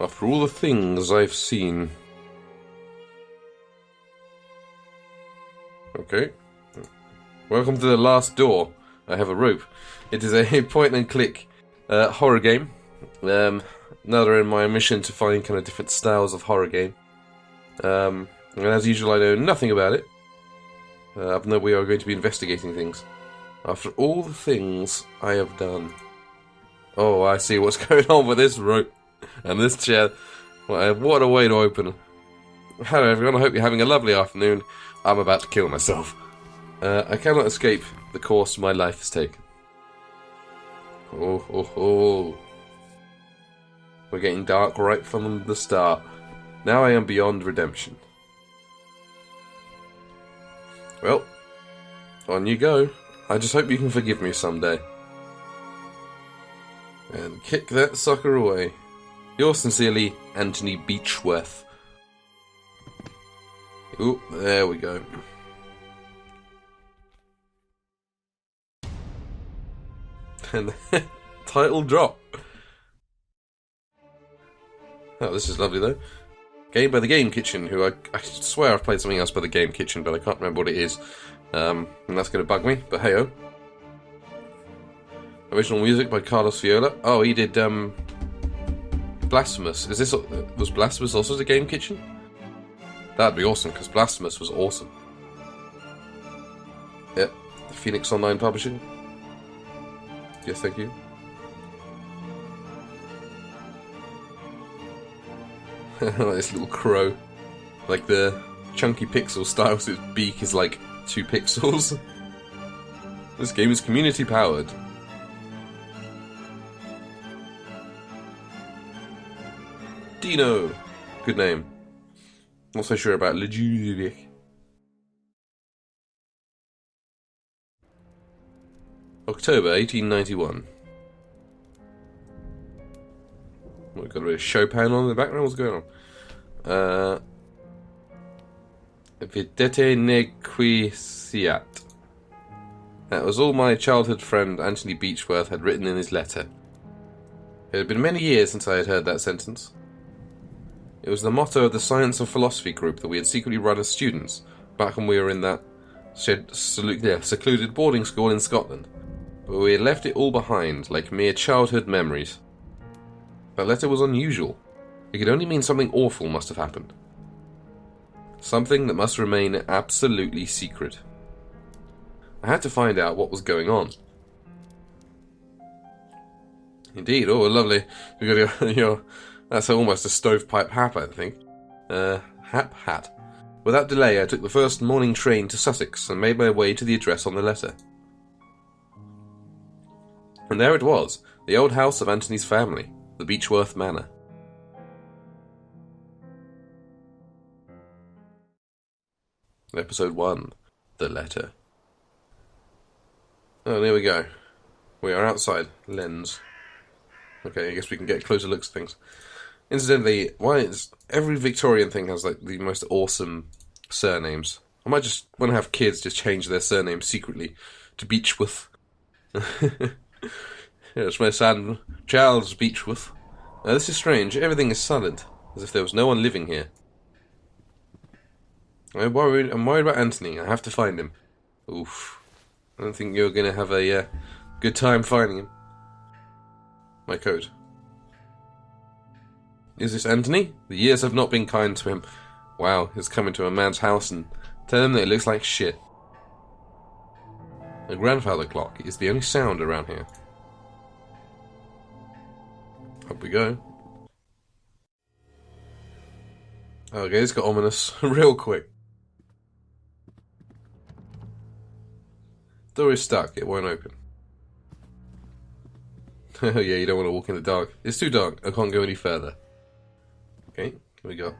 After all the things I've seen. Okay. Welcome to the last door. I have a rope. It is a point and click horror game. Another in my mission to find kind of different styles of horror game. And as usual, I know nothing about it. I know we are going to be investigating things. After all the things I have done. Oh, I see what's going on with this rope and this chair. What a way to open. Hello everyone, I hope you're having a lovely afternoon. I'm about to kill myself. I cannot escape the course my life has taken. Oh. We're getting dark right from the start. Now I am beyond redemption. Well, on you go. I just hope you can forgive me someday. And kick that sucker away. Yours sincerely, Anthony Beechworth. Ooh, there we go. And title drop. Oh, this is lovely though. Game by the Game Kitchen, who I swear I've played something else by the Game Kitchen, but I can't remember what it is. And that's going to bug me, but hey-oh. Original music by Carlos Viola. Oh, he did, Blasphemous. Was Blasphemous also the Game Kitchen? That'd be awesome, because Blasphemous was awesome. Yep, Phoenix Online Publishing. Yes, thank you. Like this little crow. Like the chunky pixel style, so its beak is like 2 pixels. This game is community powered. Dino! Good name. Not so sure about Lejuvic. October 1891. We've got a bit of Chopin on in the background. What's going on? Videte nequiciat. That was all my childhood friend Anthony Beechworth had written in his letter. It had been many years since I had heard that sentence. It was the motto of the Science and Philosophy group that we had secretly run as students, back when we were in that secluded boarding school in Scotland. But we had left it all behind, like mere childhood memories. That letter was unusual. It could only mean something awful must have happened. Something that must remain absolutely secret. I had to find out what was going on. Indeed, oh lovely. You got your that's almost a stovepipe hat, I think. Hat. Without delay, I took the first morning train to Sussex and made my way to the address on the letter. And there it was, the old house of Anthony's family, the Beechworth Manor. Episode 1, The Letter. Oh, there we go. We are outside. Lens. Okay, I guess we can get closer looks at things. Incidentally, every Victorian thing has like the most awesome surnames. I might just, when I have kids, just change their surname secretly to Beechworth. It's my son, Charles Beechworth. This is strange. Everything is silent, as if there was no one living here. I'm worried about Anthony. I have to find him. Oof. I don't think you're going to have a good time finding him. My coat. Is this Anthony? The years have not been kind to him. Wow, he's come into a man's house and tell him that it looks like shit. A grandfather clock is the only sound around here. Up we go. Okay, it's got ominous real quick. Door is stuck, it won't open. Oh yeah, you don't want to walk in the dark. It's too dark, I can't go any further. Okay, can we go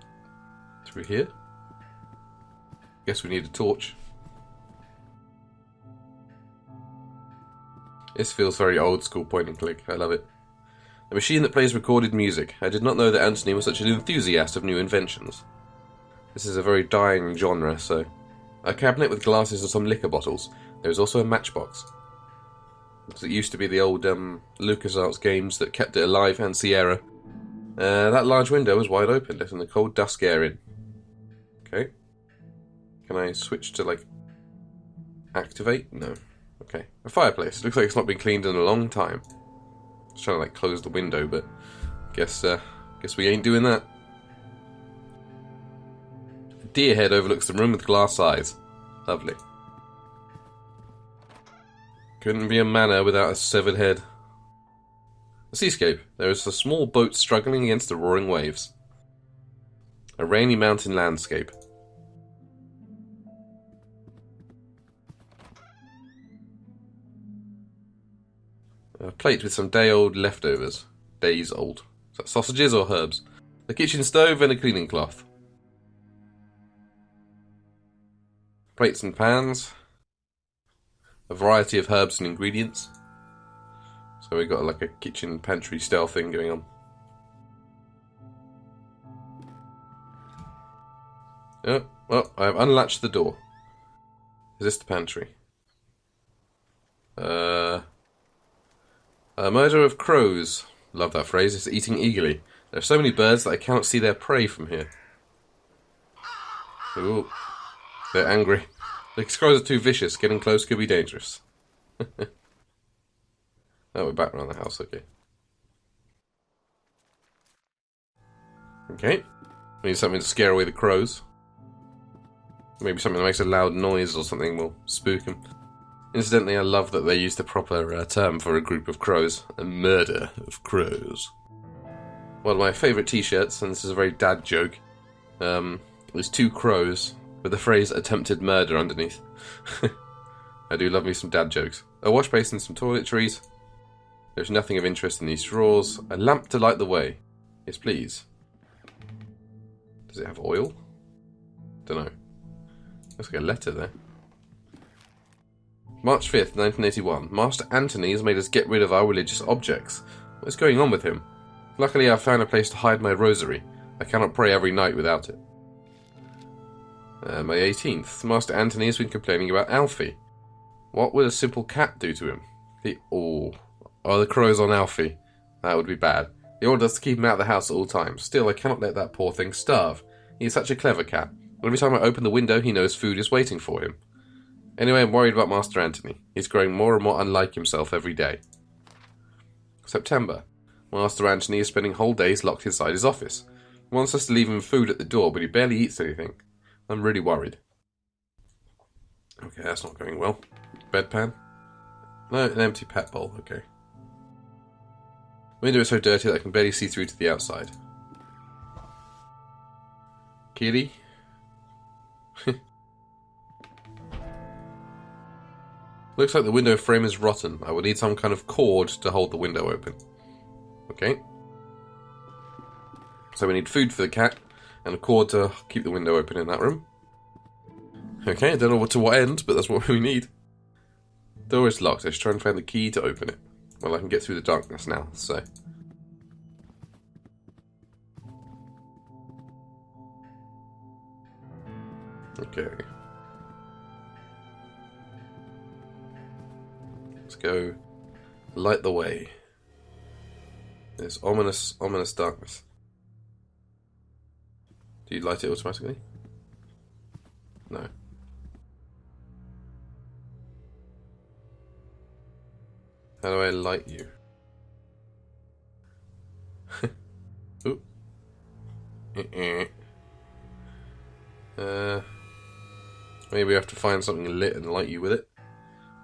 through here? Guess we need a torch. This feels very old school point and click, I love it. A machine that plays recorded music. I did not know that Anthony was such an enthusiast of new inventions. This is a very dying genre, so... A cabinet with glasses and some liquor bottles. There is also a matchbox. Because it used to be the old LucasArts games that kept it alive, and Sierra. That large window was wide open, letting the cold dusk air in. Okay. Can I switch to, like, activate? No. Okay. A fireplace. Looks like it's not been cleaned in a long time. I was trying to, like, close the window, but guess we ain't doing that. A deer head overlooks the room with glass eyes. Lovely. Couldn't be a manor without a severed head. A seascape. There is a small boat struggling against the roaring waves. A rainy mountain landscape. A plate with some day-old leftovers. Days old. Is that sausages or herbs? A kitchen stove and a cleaning cloth. Plates and pans. A variety of herbs and ingredients. So we've got like a kitchen pantry style thing going on. Oh, well, I've unlatched the door. Is this the pantry? A murder of crows. Love that phrase. It's eating eagerly. There are so many birds that I cannot see their prey from here. Ooh. They're angry. The crows are too vicious. Getting close could be dangerous. Oh, we're back around the house, okay. Okay. We need something to scare away the crows. Maybe something that makes a loud noise or something will spook them. Incidentally, I love that they used the proper term for a group of crows. A murder of crows. One of my favourite t-shirts, and this is a very dad joke, is 2 crows with the phrase attempted murder underneath. I do love me some dad jokes. A wash basin, some toiletries. There's nothing of interest in these drawers. A lamp to light the way. Yes, please. Does it have oil? Dunno. Looks like a letter there. March 5th, 1981. Master Anthony has made us get rid of our religious objects. What is going on with him? Luckily, I've found a place to hide my rosary. I cannot pray every night without it. May 18th. Master Anthony has been complaining about Alfie. What would a simple cat do to him? The crows on Alfie. That would be bad. The order is to keep him out of the house at all times. Still, I cannot let that poor thing starve. He is such a clever cat. Every time I open the window, he knows food is waiting for him. Anyway, I'm worried about Master Anthony. He's growing more and more unlike himself every day. September. Master Anthony is spending whole days locked inside his office. He wants us to leave him food at the door, but he barely eats anything. I'm really worried. Okay, that's not going well. Bedpan? No, an empty pet bowl, okay. The window is so dirty that I can barely see through to the outside. Kitty? Looks like the window frame is rotten. I will need some kind of cord to hold the window open. Okay. So we need food for the cat, and a cord to keep the window open in that room. Okay, I don't know to what end, but that's what we need. Door is locked. I should try and find the key to open it. Well, I can get through the darkness now, so... Okay. Let's go light the way. There's ominous darkness. Do you light it automatically? No. How do I light you? Ooh. Maybe we have to find something lit and light you with it.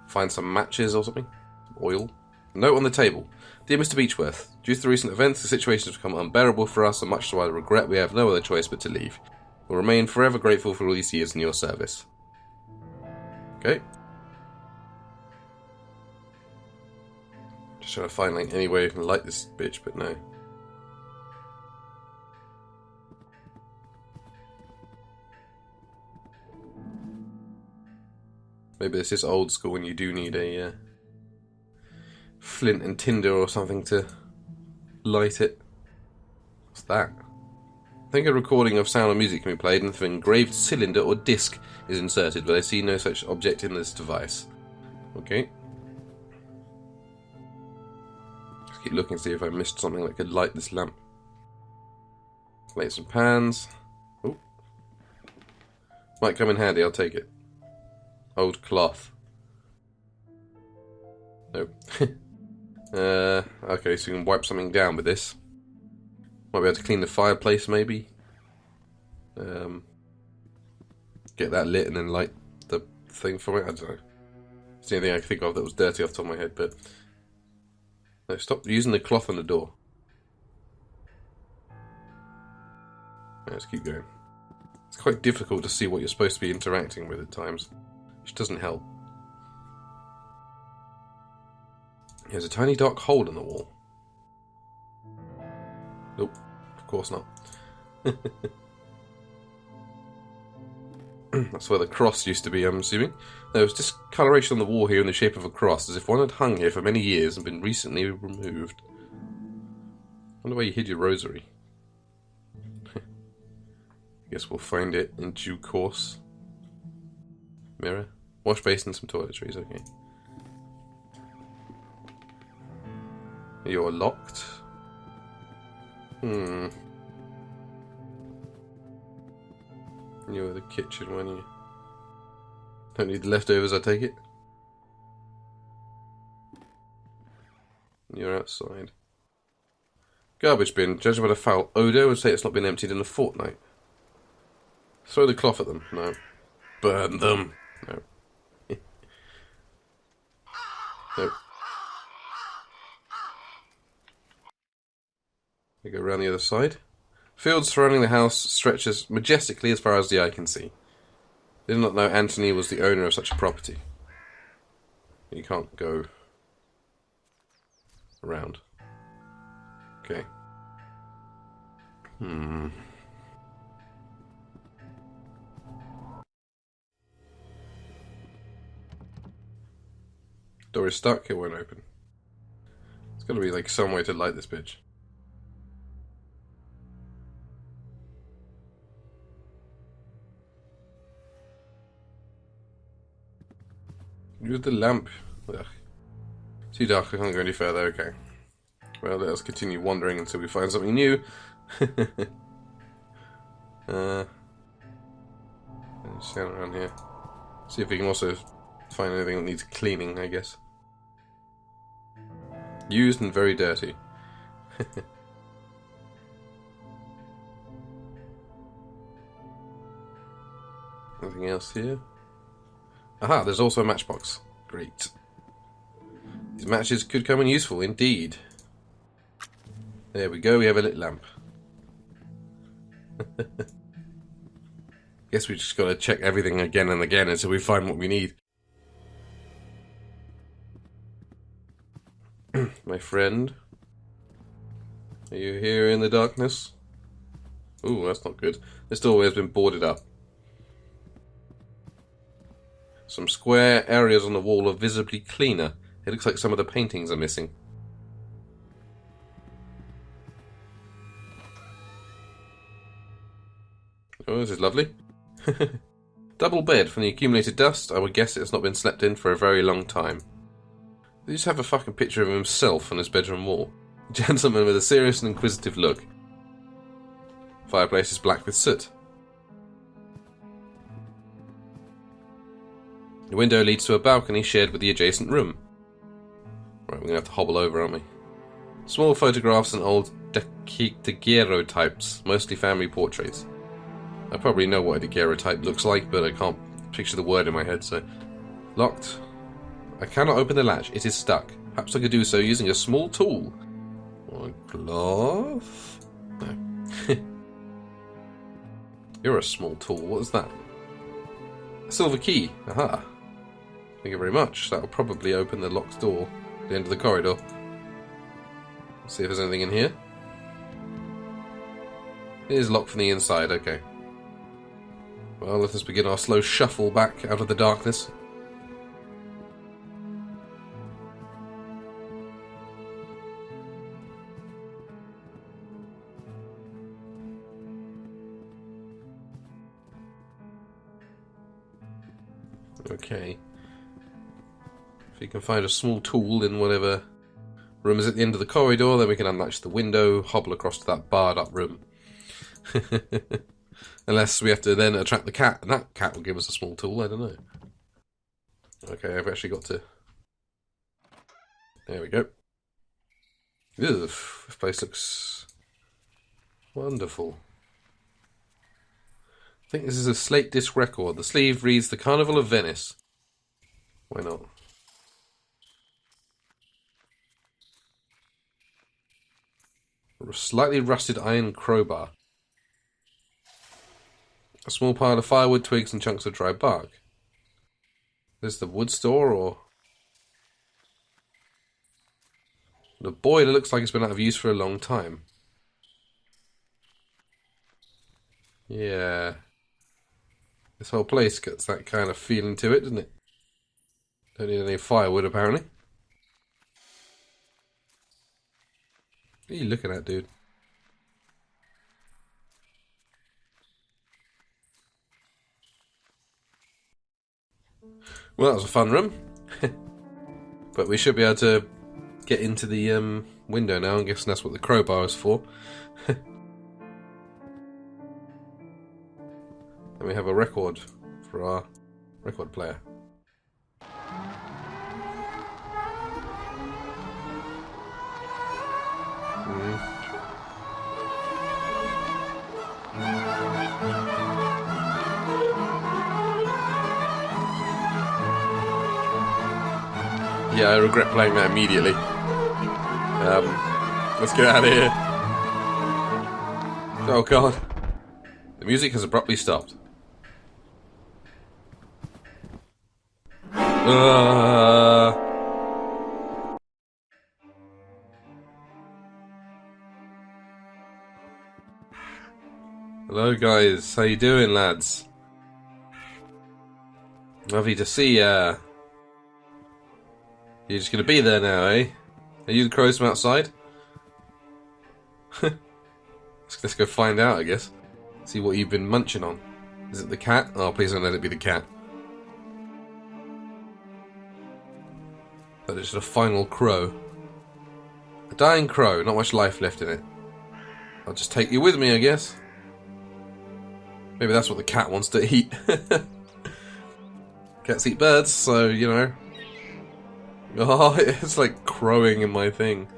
Find some matches or something. Oil. Note on the table. Dear Mr. Beechworth, due to the recent events, the situation has become unbearable for us, and much to our regret, we have no other choice but to leave. We'll remain forever grateful for all these years in your service. Okay. Just trying to find like any way we can light this bitch, but no. Maybe this is old school and you do need a flint and tinder or something to light it. What's that? I think a recording of sound or music can be played and if an engraved cylinder or disc is inserted, but I see no such object in this device. Okay. Just keep looking to see if I missed something that could light this lamp. Plates and pans. Oh. Might come in handy, I'll take it. Old cloth. Nope. Okay, so you can wipe something down with this. Might be able to clean the fireplace, maybe. Get that lit and then light the thing from it. I don't know. It's the only thing I can think of that was dirty off the top of my head, but... No, stop using the cloth on the door. Let's keep going. It's quite difficult to see what you're supposed to be interacting with at times, which doesn't help. There's a tiny dark hole in the wall. Nope, of course not. That's where the cross used to be, I'm assuming. There was discoloration on the wall here in the shape of a cross, as if one had hung here for many years and been recently removed. I wonder where you hid your rosary. Guess we'll find it in due course. Mirror. Wash basin, some toiletries, okay. You're locked. You were the kitchen, weren't you? Don't need the leftovers, I take it? You're outside. Garbage bin. Judging by the foul odour, would say it's not been emptied in a fortnight. Throw the cloth at them. No. Burn them. No. Nope. We go around the other side. Fields surrounding the house stretches majestically as far as the eye can see. Did not know Anthony was the owner of such a property. You can't go around. Okay. Door is stuck, it won't open. There's gotta be like some way to light this bitch. Use the lamp. Ugh. Too dark, I can't go any further, okay. Well, let us continue wandering until we find something new. Stand around here. See if we can also find anything that needs cleaning, I guess. Used and very dirty. Anything else here? Aha, there's also a matchbox. Great. These matches could come in useful, indeed. There we go, we have a lit lamp. Guess we just gotta check everything again and again until we find what we need. My friend? Are you here in the darkness? Ooh, that's not good. This doorway has been boarded up. Some square areas on the wall are visibly cleaner. It looks like some of the paintings are missing. Oh, this is lovely. Double bed. From the accumulated dust, I would guess it's not been slept in for a very long time. They just have a fucking picture of himself on his bedroom wall. A gentleman with a serious and inquisitive look. Fireplace is black with soot. The window leads to a balcony shared with the adjacent room. Right, we're going to have to hobble over, aren't we? Small photographs and old daguerreotypes, mostly family portraits. I probably know what a daguerreotype looks like, but I can't picture the word in my head, so... Locked. I cannot open the latch. It is stuck. Perhaps I could do so using a small tool. Or a glove? No. You're a small tool. What is that? A silver key. Aha. Thank you very much. That will probably open the locked door at the end of the corridor. Let's see if there's anything in here. It is locked from the inside. Okay. Well, let us begin our slow shuffle back out of the darkness. Okay. If you can find a small tool in whatever room is at the end of the corridor, then we can unlatch the window, hobble across to that barred up room. Unless we have to then attract the cat, and that cat will give us a small tool, I don't know. Okay, I've actually got to... There we go. Ugh, this place looks wonderful. I think this is a slate disc record. The sleeve reads The Carnival of Venice. Why not? A slightly rusted iron crowbar. A small pile of firewood, twigs, and chunks of dry bark. Is this the wood store, or... The boiler looks like it's been out of use for a long time. Yeah. This whole place gets that kind of feeling to it, doesn't it? Don't need any firewood, apparently. What are you looking at, dude? Well, that was a fun room. But we should be able to get into the window now. I'm guessing that's what the crowbar is for. And we have a record for our record player. Yeah, I regret playing that immediately. Let's get out of here. Oh god. The music has abruptly stopped. Hello guys, how you doing, lads? Lovely to see ya. You're just gonna be there now, eh? Are you the crows from outside? Let's go find out, I guess. See what you've been munching on. Is it the cat? Oh, please don't let it be the cat. That is just a final crow. A dying crow, not much life left in it. I'll just take you with me, I guess. Maybe that's what the cat wants to eat. Cats eat birds, so, you know. Oh, it's like crowing in my thing.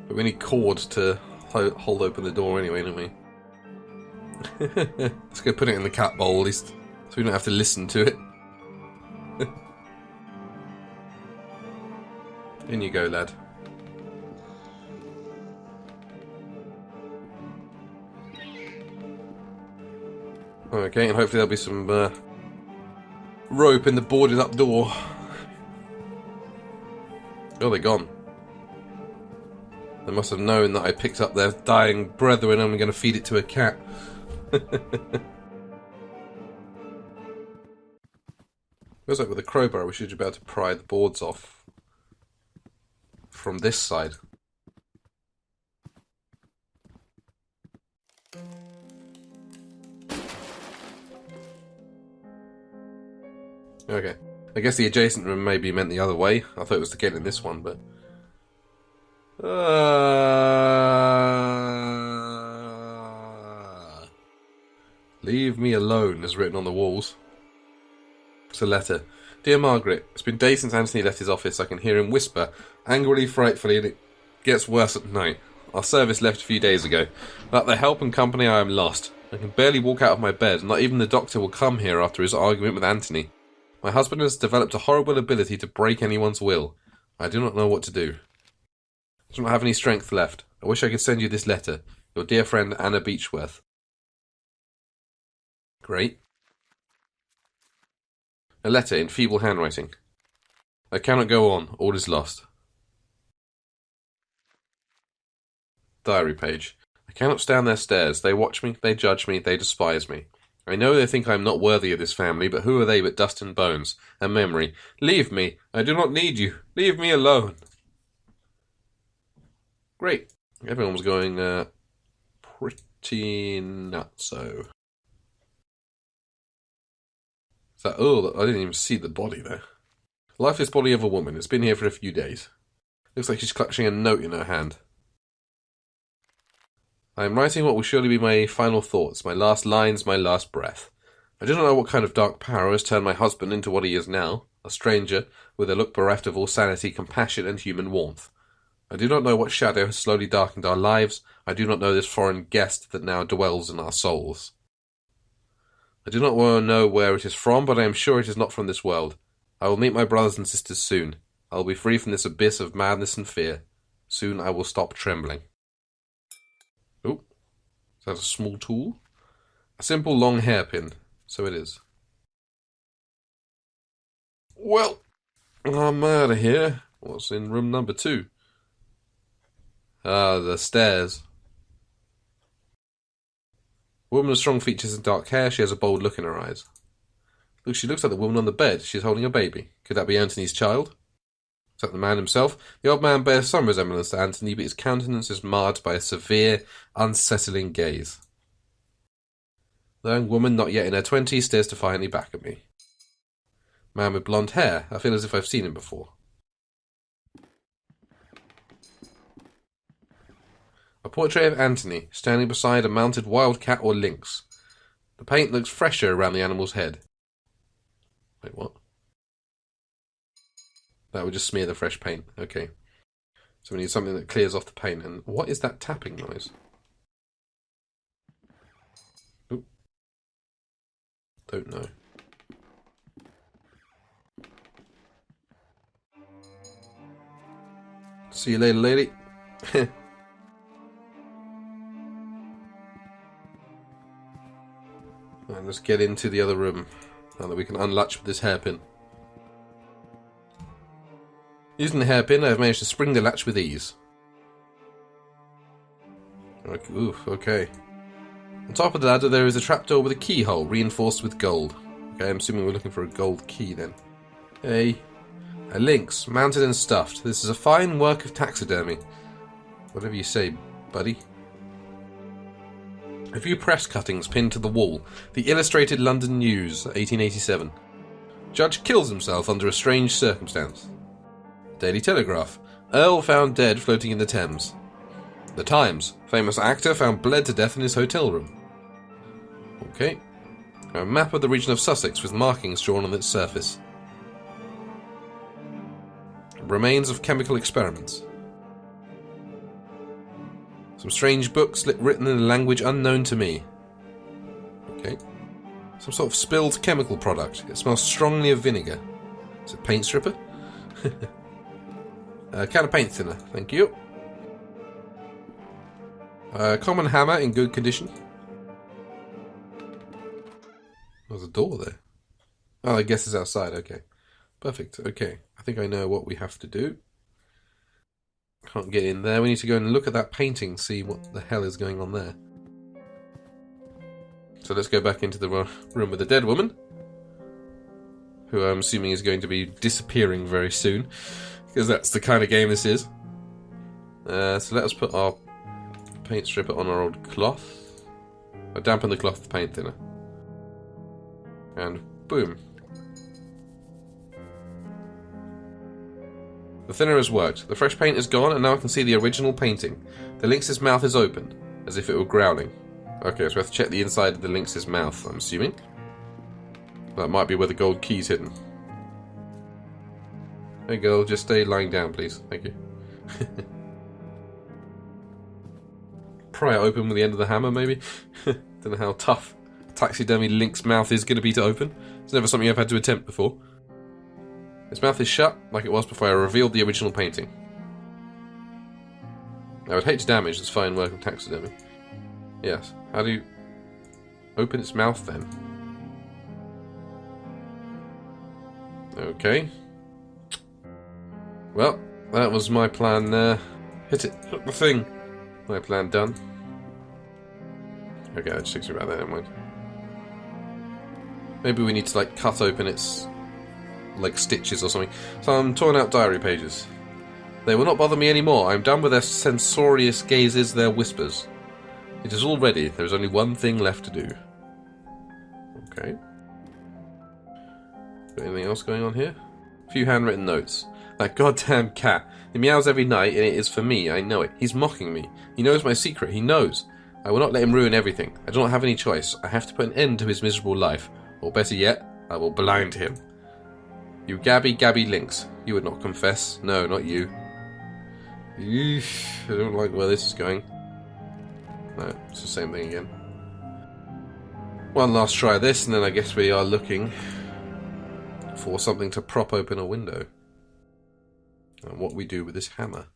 But we need cord to hold open the door anyway, don't we? Let's go put it in the cat bowl, at least, so we don't have to listen to it. In you go, lad. Okay, and hopefully there'll be some rope in the boarded up door. Oh, they're gone. They must have known that I picked up their dying brethren and I'm going to feed it to a cat. Feels like with a crowbar we should be able to pry the boards off from this side. Okay. I guess the adjacent room maybe meant the other way. I thought it was to get in this one, but... Leave me alone is written on the walls. It's a letter. Dear Margaret, it's been days since Anthony left his office. I can hear him whisper, angrily, frightfully, and it gets worse at night. Our service left a few days ago. Without their help and company, I am lost. I can barely walk out of my bed. Not even the doctor will come here after his argument with Anthony. My husband has developed a horrible ability to break anyone's will. I do not know what to do. I do not have any strength left. I wish I could send you this letter. Your dear friend Anna Beechworth. Great. A letter in feeble handwriting. I cannot go on. All is lost. Diary page. I cannot stand their stares. They watch me, they judge me, they despise me. I know they think I am not worthy of this family, but who are they but dust and bones, a memory? Leave me! I do not need you! Leave me alone! Great. Everyone was going, pretty nutso. Is that... Oh, I didn't even see the body there. Lifeless body of a woman. It's been here for a few days. Looks like she's clutching a note in her hand. I am writing what will surely be my final thoughts, my last lines, my last breath. I do not know what kind of dark power has turned my husband into what he is now, a stranger, with a look bereft of all sanity, compassion, and human warmth. I do not know what shadow has slowly darkened our lives. I do not know this foreign guest that now dwells in our souls. I do not know where it is from, but I am sure it is not from this world. I will meet my brothers and sisters soon. I will be free from this abyss of madness and fear. Soon I will stop trembling. Oh, is that a small tool? A simple long hairpin. So it is. Well, I'm out of here. What's in room number 2? Ah, the stairs. Woman with strong features and dark hair. She has a bold look in her eyes. Look, she looks like the woman on the bed. She's holding a baby. Could that be Anthony's child? Is that the man himself? The old man bears some resemblance to Anthony, but his countenance is marred by a severe, unsettling gaze. The young woman, not yet in her 20s, stares defiantly back at me. Man with blonde hair. I feel as if I've seen him before. A portrait of Anthony, standing beside a mounted wildcat or lynx. The paint looks fresher around the animal's head. Wait, what? That would just smear the fresh paint. Okay. So we need something that clears off the paint. And what is that tapping noise? Oop. Don't know. See you later, lady. Right, let's get into the other room, now that we can unlatch with this hairpin. Using the hairpin, I have managed to spring the latch with ease. Okay. On top of the ladder there is a trapdoor with a keyhole, reinforced with gold. Okay, I'm assuming we're looking for a gold key then. Hey. A lynx, mounted and stuffed. This is a fine work of taxidermy. Whatever you say, buddy. A few press cuttings pinned to the wall. The Illustrated London News, 1887. Judge kills himself under a strange circumstance. Daily Telegraph. Earl found dead floating in the Thames. The Times. Famous actor found bled to death in his hotel room. Okay. A map of the region of Sussex with markings drawn on its surface. Remains of chemical experiments. Some strange books written in a language unknown to me. Okay. Some sort of spilled chemical product. It smells strongly of vinegar. Is it paint stripper? A can of paint thinner, thank you. A common hammer in good condition. There's a door there. Oh, I guess it's outside, okay. Perfect, okay. I think I know what we have to do. Can't get in there. We need to go and look at that painting, see what the hell is going on there. So let's go back into the room with the dead woman, who I'm assuming is going to be disappearing very soon, because that's the kind of game this is. So let us put our paint stripper on our old cloth. I dampen the cloth with paint thinner. And boom. The thinner has worked. The fresh paint is gone, and now I can see the original painting. The lynx's mouth is open, as if it were growling. Okay, so we have to check the inside of the lynx's mouth, I'm assuming. That might be where the gold key's hidden. Hey girl, just stay lying down, please. Thank you. Pry it open with the end of the hammer, maybe? Don't know how tough taxidermy lynx mouth is going to be to open. It's never something I've had to attempt before. Its mouth is shut, like it was before I revealed the original painting. I would hate to damage this fine work of taxidermy. Yes, how do you open its mouth then? Okay. Well, that was my plan there. Hit it, hook the thing. My plan done. Okay, that just takes me about there, never mind. Maybe we need to like cut open its like stitches or something. Some torn out diary pages. They will not bother me anymore. I am done with their censorious gazes, their whispers. It is all ready. There is only one thing left to do. Okay. Got anything else going on here? A few handwritten notes. That goddamn cat. He meows every night and it is for me. I know it. He's mocking me. He knows my secret. He knows. I will not let him ruin everything. I do not have any choice. I have to put an end to his miserable life. Or better yet, I will blind him. You gabby lynx. You would not confess. No, not you. Eesh, I don't like where this is going. No, it's the same thing again. One last try of this, and then I guess we are looking for something to prop open a window. And what we do with this hammer.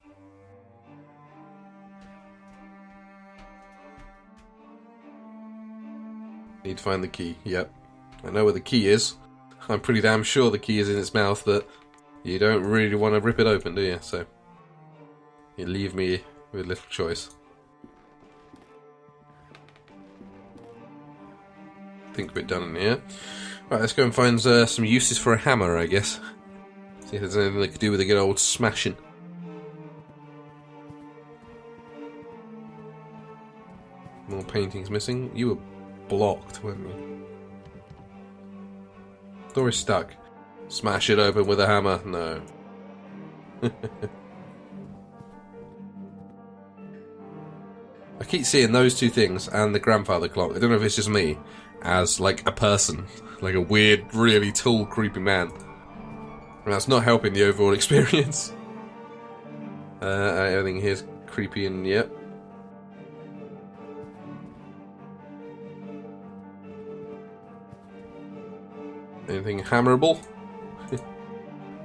Need to find the key. Yep. I know where the key is. I'm pretty damn sure the key is in its mouth, but you don't really want to rip it open, do you? So you leave me with little choice. Think we're done in here. Right, let's go and find some uses for a hammer, I guess. See if there's anything they could do with a good old smashing. More paintings missing. You were blocked, weren't you? Door is stuck. Smash it open with a hammer. No. I keep seeing those two things and the grandfather clock. I don't know if it's just me, as like a person, like a weird, really tall, creepy man. And that's not helping the overall experience. Everything here's creepy and yep. Anything hammerable?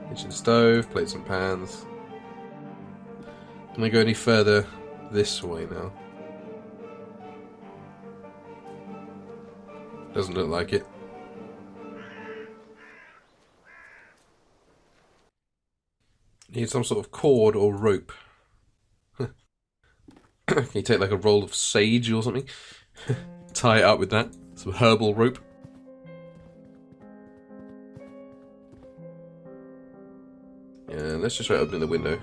Kitchen stove, plates and pans. Can I go any further this way now? Doesn't look like it. Need some sort of cord or rope. Can you take like a roll of sage or something? Tie it up with that. Some herbal rope. Yeah, let's just try opening the window.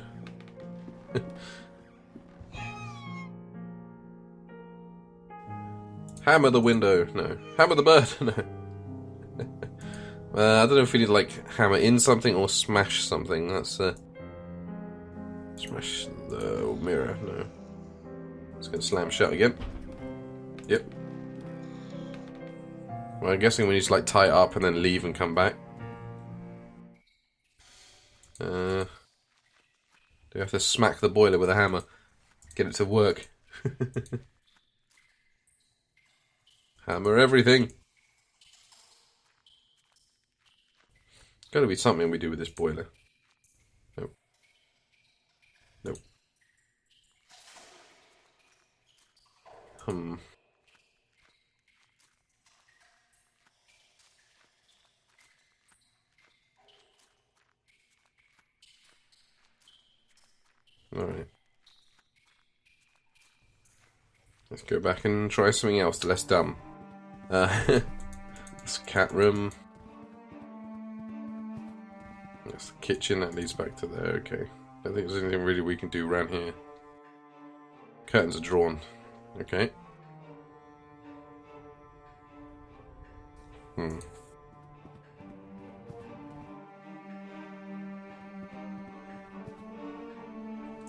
Hammer the window. No. Hammer the bird. No. I don't know if we need to like hammer in something or smash something. That's smash the mirror. No. It's gonna slam shut again. Yep. Well, I'm guessing we need to like tie it up and then leave and come back. Do we have to smack the boiler with a hammer? Get it to work. Hammer everything. Gotta be something we do with this boiler. Nope. Nope. Alright. Let's go back and try something else less dumb. This cat room. That's the kitchen, that leads back to there, okay. I don't think there's anything really we can do around here. Curtains are drawn. Okay.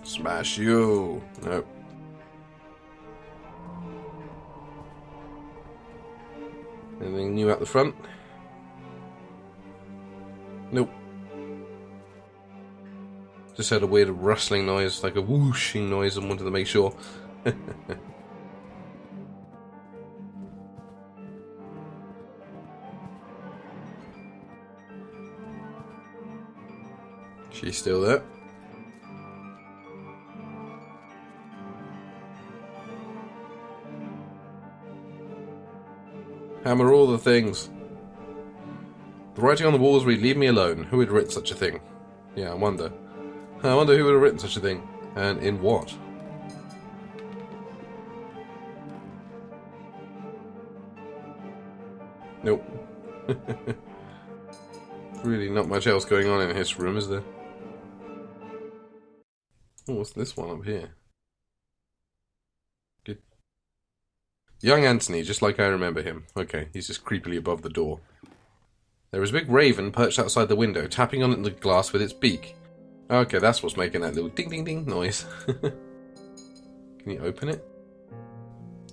Smash you! Nope. Anything new at the front? Nope. Just heard a weird rustling noise, like a whooshing noise, and wanted to make sure. She's still there. Hammer all the things. The writing on the walls read, "Leave me alone." Who would have written such a thing? Yeah, I wonder. I wonder who would have written such a thing. And in what? Nope. Really not much else going on in his room, is there? Oh, what's this one up here? Good. Young Anthony, just like I remember him. Okay, he's just creepily above the door. There is a big raven perched outside the window, tapping on the glass with its beak. Okay, that's what's making that little ding ding ding noise. Can you open it?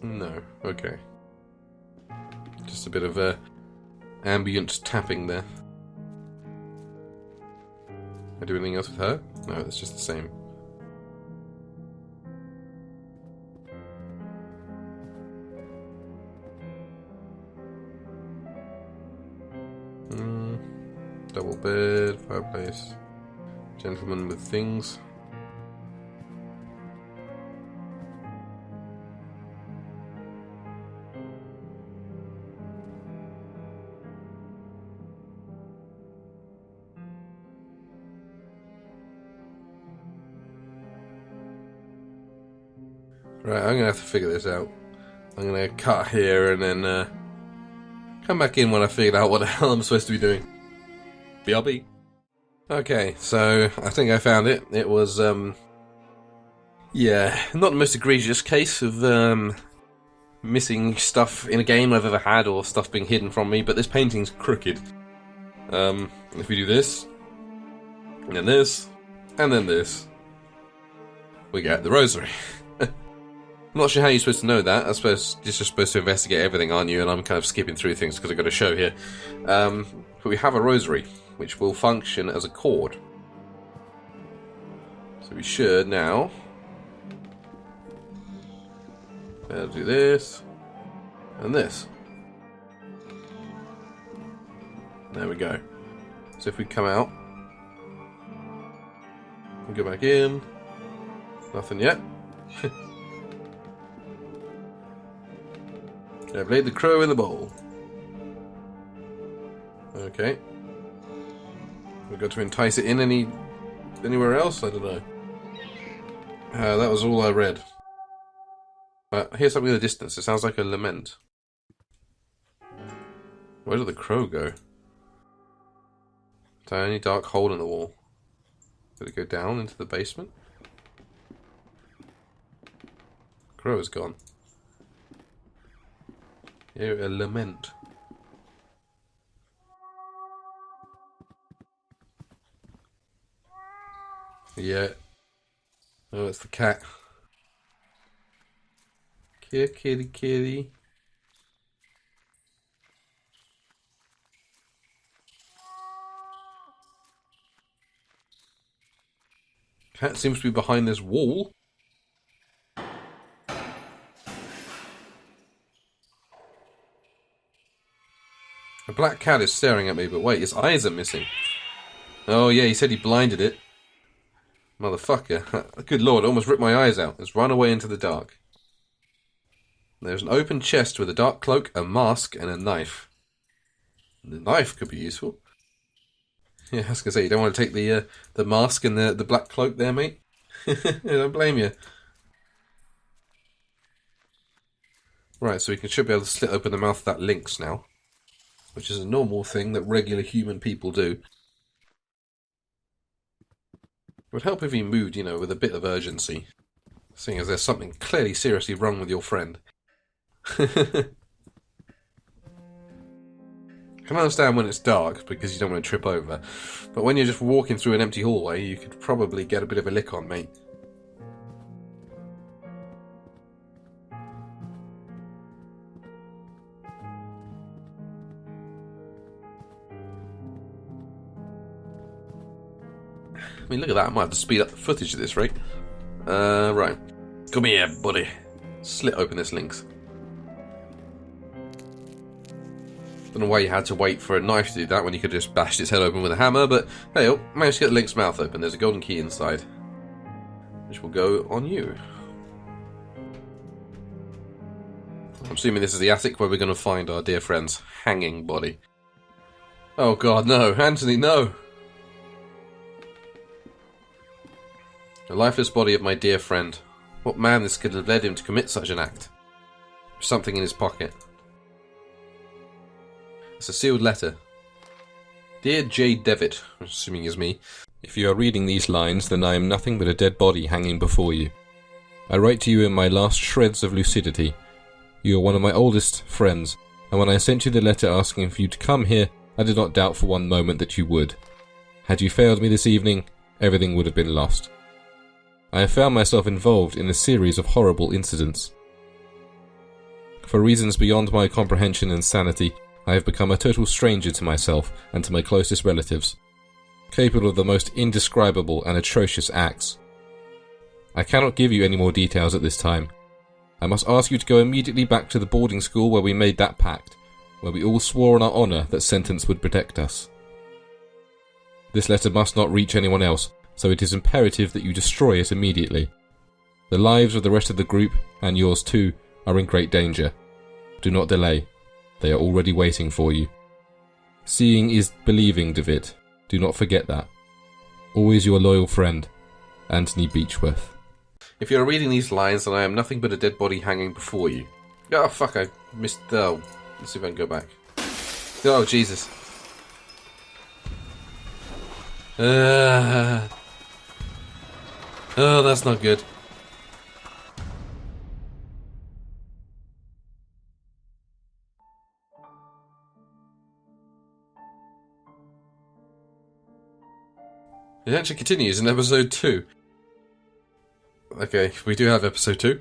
No. Okay. Just a bit of ambient tapping there. I do anything else with her? No, it's just the same. Double bed, fireplace, gentleman with things. Right, I'm gonna have to figure this out. I'm gonna cut here and then come back in when I figured out what the hell I'm supposed to be doing. BRB. Okay, so I think I found it. It was, yeah, not the most egregious case of missing stuff in a game I've ever had or stuff being hidden from me, but this painting's crooked. If we do this, and then this, and then this, we get the rosary. I'm not sure how you're supposed to know that. I suppose you're just supposed to investigate everything, aren't you? And I'm kind of skipping through things because I've got a show here. But we have a rosary, which will function as a cord. So we should now do this and this. There we go. So if we come out, we go back in. Nothing yet. I've laid the crow in the bowl. Okay. We've got to entice it in anywhere else? I don't know. That was all I read. I hear something in the distance. It sounds like a lament. Where did the crow go? Tiny dark hole in the wall. Did it go down into the basement? Crow is gone. Here, a lament. Yeah. Oh, it's the cat. Kitty, kitty. Cat seems to be behind this wall. A black cat is staring at me, but wait, his eyes are missing. Oh yeah, he said he blinded it. Motherfucker. Good lord, it almost ripped my eyes out. It's run away into the dark. There's an open chest with a dark cloak, a mask, and a knife. The knife could be useful. Yeah, I was going to say, you don't want to take the mask and the black cloak there, mate? I don't blame you. Right, so we should be able to slit open the mouth of that lynx now. Which is a normal thing that regular human people do. It would help if he moved, you know, with a bit of urgency. Seeing as there's something clearly seriously wrong with your friend. I can understand when it's dark, because you don't want to trip over. But when you're just walking through an empty hallway, you could probably get a bit of a lick on, mate. I mean, look at that. I might have to speed up the footage at this rate. Right. Come here, buddy. Slit open this lynx. Don't know why you had to wait for a knife to do that when you could just bash its head open with a hammer, but hey, oh, managed to get the lynx's mouth open. There's a golden key inside, which will go on you. I'm assuming this is the attic where we're going to find our dear friend's hanging body. Oh god, no. Anthony, no! The lifeless body of my dear friend. What madness could have led him to commit such an act? There's something in his pocket. It's a sealed letter. Dear J. Devitt, assuming is me. If you are reading these lines, then I am nothing but a dead body hanging before you. I write to you in my last shreds of lucidity. You are one of my oldest friends, and when I sent you the letter asking for you to come here, I did not doubt for one moment that you would. Had you failed me this evening, everything would have been lost. I have found myself involved in a series of horrible incidents. For reasons beyond my comprehension and sanity, I have become a total stranger to myself and to my closest relatives, capable of the most indescribable and atrocious acts. I cannot give you any more details at this time. I must ask you to go immediately back to the boarding school where we made that pact, where we all swore on our honour that sentence would protect us. This letter must not reach anyone else, so it is imperative that you destroy it immediately. The lives of the rest of the group, and yours too, are in great danger. Do not delay. They are already waiting for you. Seeing is believing, David. Do not forget that. Always your loyal friend, Anthony Beechworth. If you're reading these lines, then I am nothing but a dead body hanging before you. Oh, fuck, I missed... Oh, let's see if I can go back. Oh, Jesus. Oh, that's not good. It actually continues in episode 2. Okay, we do have episode 2.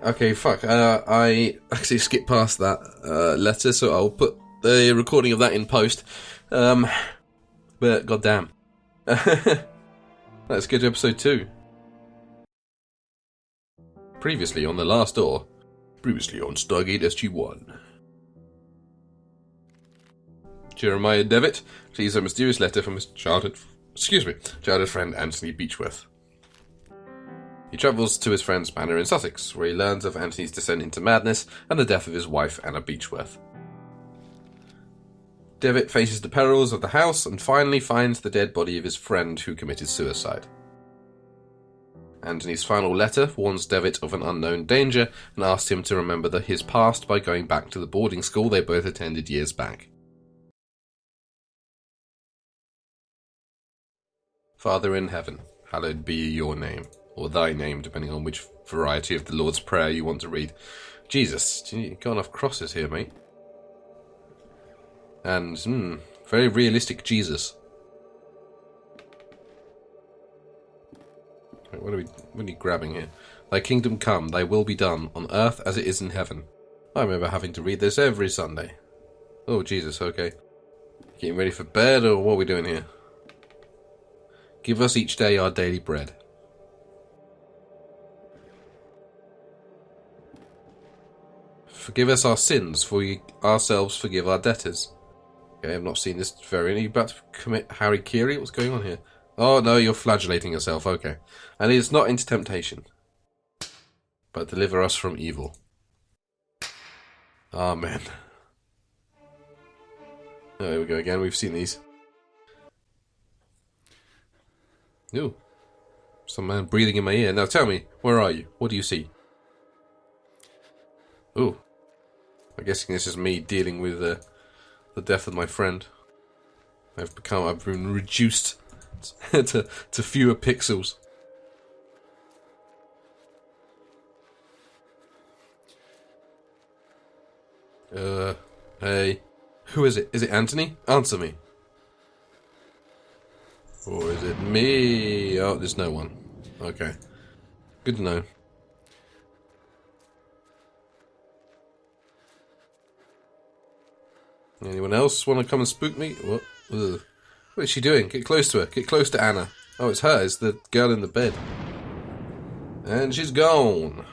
Okay, fuck. I actually skipped past that letter, so I'll put the recording of that in post. But goddamn. Let's go to episode 2. Previously on The Last Door. Previously on Stargate SG-1. Jeremiah Devitt receives a mysterious letter from his childhood friend Anthony Beechworth. He travels to his friend's manor in Sussex, where he learns of Anthony's descent into madness and the death of his wife, Anna Beechworth. Devitt faces the perils of the house and finally finds the dead body of his friend who committed suicide. Anthony's final letter warns Devitt of an unknown danger and asks him to remember his past by going back to the boarding school they both attended years back. Father in heaven, hallowed be your name, or thy name, depending on which variety of the Lord's Prayer you want to read. Jesus, you've got enough crosses here, mate. And, very realistic Jesus. Wait, what are we grabbing here? Thy kingdom come, thy will be done, on earth as it is in heaven. I remember having to read this every Sunday. Oh, Jesus, okay. Getting ready for bed, or what are we doing here? Give us each day our daily bread. Forgive us our sins, for we ourselves forgive our debtors. Okay, I've not seen this very... Are you about to commit harikiri? What's going on here? Oh, no, you're flagellating yourself. Okay. And lead us not into temptation, but deliver us from evil. Amen. Oh, here we go again. We've seen these. Ooh. Some man breathing in my ear. Now tell me, where are you? What do you see? Ooh. I'm guessing this is me dealing with the death of my friend. I've been reduced to fewer pixels. Hey. Who is it? Is it Anthony? Answer me. Or is it me? Oh, there's no one. Okay. Good to know. Anyone else want to come and spook me? What? Ugh. What is she doing? Get close to her. Get close to Anna. Oh, it's her. It's the girl in the bed. And she's gone.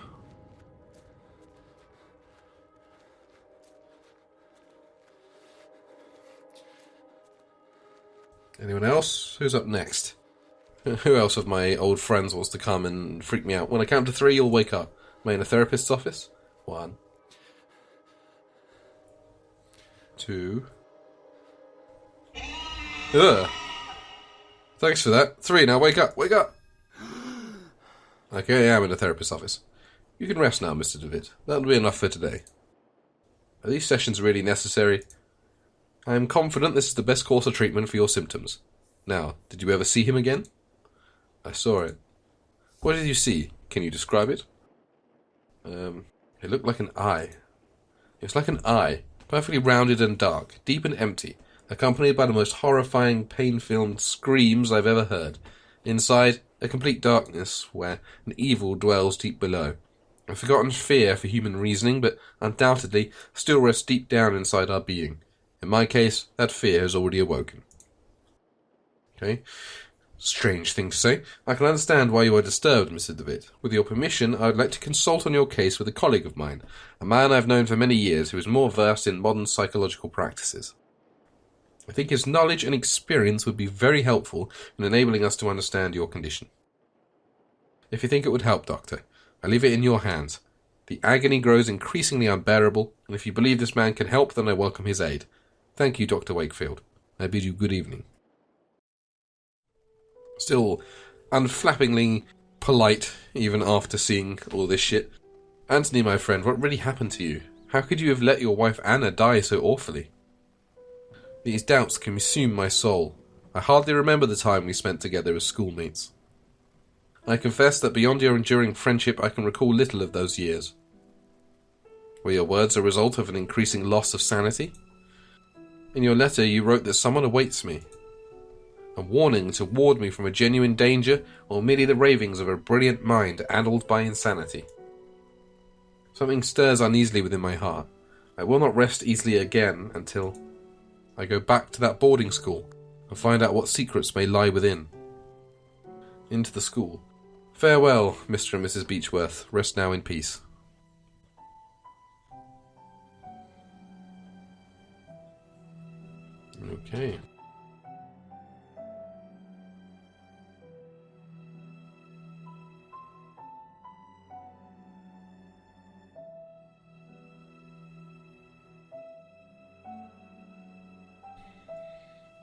Anyone else? Who's up next? Who else of my old friends wants to come and freak me out? When I count to 3, you'll wake up. Am I in a therapist's office? 1, 2. Ugh. Thanks for that. 3 now. Wake up. Wake up. Okay, I am in a therapist's office. You can rest now, Mr. DeWitt. That'll be enough for today. Are these sessions really necessary? I am confident this is the best course of treatment for your symptoms. Now, did you ever see him again? I saw it. What did you see? Can you describe it? It looked like an eye. It was like an eye, perfectly rounded and dark, deep and empty, accompanied by the most horrifying, pain-filled screams I've ever heard. Inside, a complete darkness, where an evil dwells deep below. A forgotten fear for human reasoning, but undoubtedly still rests deep down inside our being. In my case, that fear has already awoken. Okay? Strange thing to say. I can understand why you are disturbed, Mr. DeWitt. With your permission, I would like to consult on your case with a colleague of mine, a man I have known for many years who is more versed in modern psychological practices. I think his knowledge and experience would be very helpful in enabling us to understand your condition. If you think it would help, Doctor, I leave it in your hands. The agony grows increasingly unbearable, and if you believe this man can help, then I welcome his aid. Thank you, Dr. Wakefield. I bid you good evening. Still unflappingly polite, even after seeing all this shit. Anthony, my friend, what really happened to you? How could you have let your wife Anna die so awfully? These doubts consume my soul. I hardly remember the time we spent together as schoolmates. I confess that beyond your enduring friendship, I can recall little of those years. Were your words a result of an increasing loss of sanity? In your letter, you wrote that someone awaits me. A warning to ward me from a genuine danger, or merely the ravings of a brilliant mind addled by insanity. Something stirs uneasily within my heart. I will not rest easily again until I go back to that boarding school and find out what secrets may lie within. Into the school. Farewell, Mr. and Mrs. Beechworth. Rest now in peace. Okay.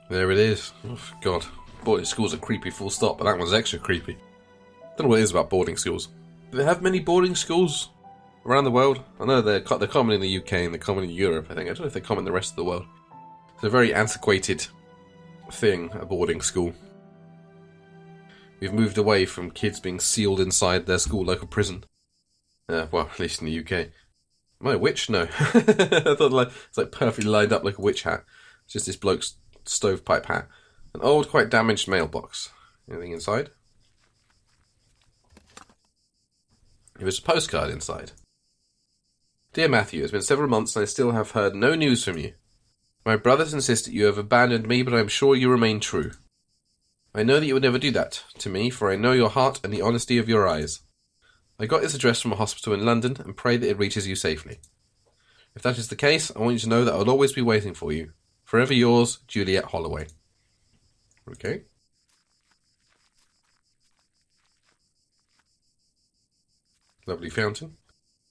There it is. Oh, God. Boarding schools are creepy, full stop, but that one's extra creepy. Don't know what it is about boarding schools. Do they have many boarding schools around the world? I know they're common in the UK and they're common in Europe, I think. I don't know if they're common in the rest of the world. It's a very antiquated thing, a boarding school. We've moved away from kids being sealed inside their school like a prison. Well, at least in the UK. Am I a witch? No. I thought it's like perfectly lined up like a witch hat. It's just this bloke's stovepipe hat. An old, quite damaged mailbox. Anything inside? There is a postcard inside. Dear Matthew, it's been several months and I still have heard no news from you. My brothers insist that you have abandoned me, but I am sure you remain true. I know that you would never do that to me, for I know your heart and the honesty of your eyes. I got this address from a hospital in London and pray that it reaches you safely. If that is the case, I want you to know that I will always be waiting for you. Forever yours, Juliet Holloway. Okay. Lovely fountain.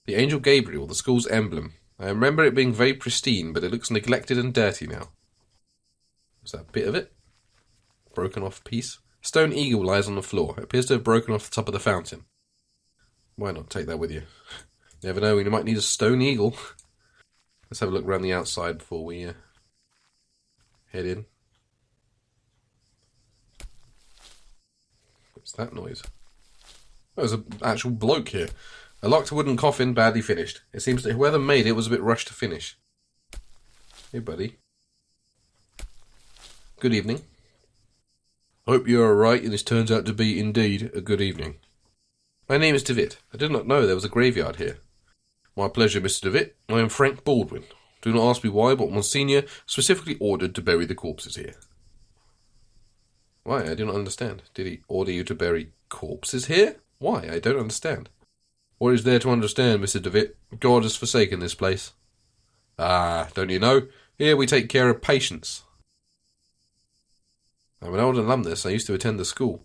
The Angel Gabriel, the school's emblem. I remember it being very pristine, but it looks neglected and dirty now. Is that a bit of it? Broken off piece. Stone eagle lies on the floor. It appears to have broken off the top of the fountain. Why not take that with you? Never know, we might need a stone eagle. Let's have a look around the outside before we head in. What's that noise? Oh, there's an actual bloke here. A locked wooden coffin, badly finished. It seems that whoever made it was a bit rushed to finish. Hey, buddy. Good evening. Hope you are alright, and this turns out to be, indeed, a good evening. My name is DeWitt. I did not know there was a graveyard here. My pleasure, Mr. DeWitt. I am Frank Baldwin. Do not ask me why, but Monsignor specifically ordered to bury the corpses here. Why? I do not understand. Did he order you to bury corpses here? Why? I don't understand. What is there to understand, Mr. DeWitt? God has forsaken this place. Ah, don't you know? Here we take care of patients. I'm an old alumnus. I used to attend the school.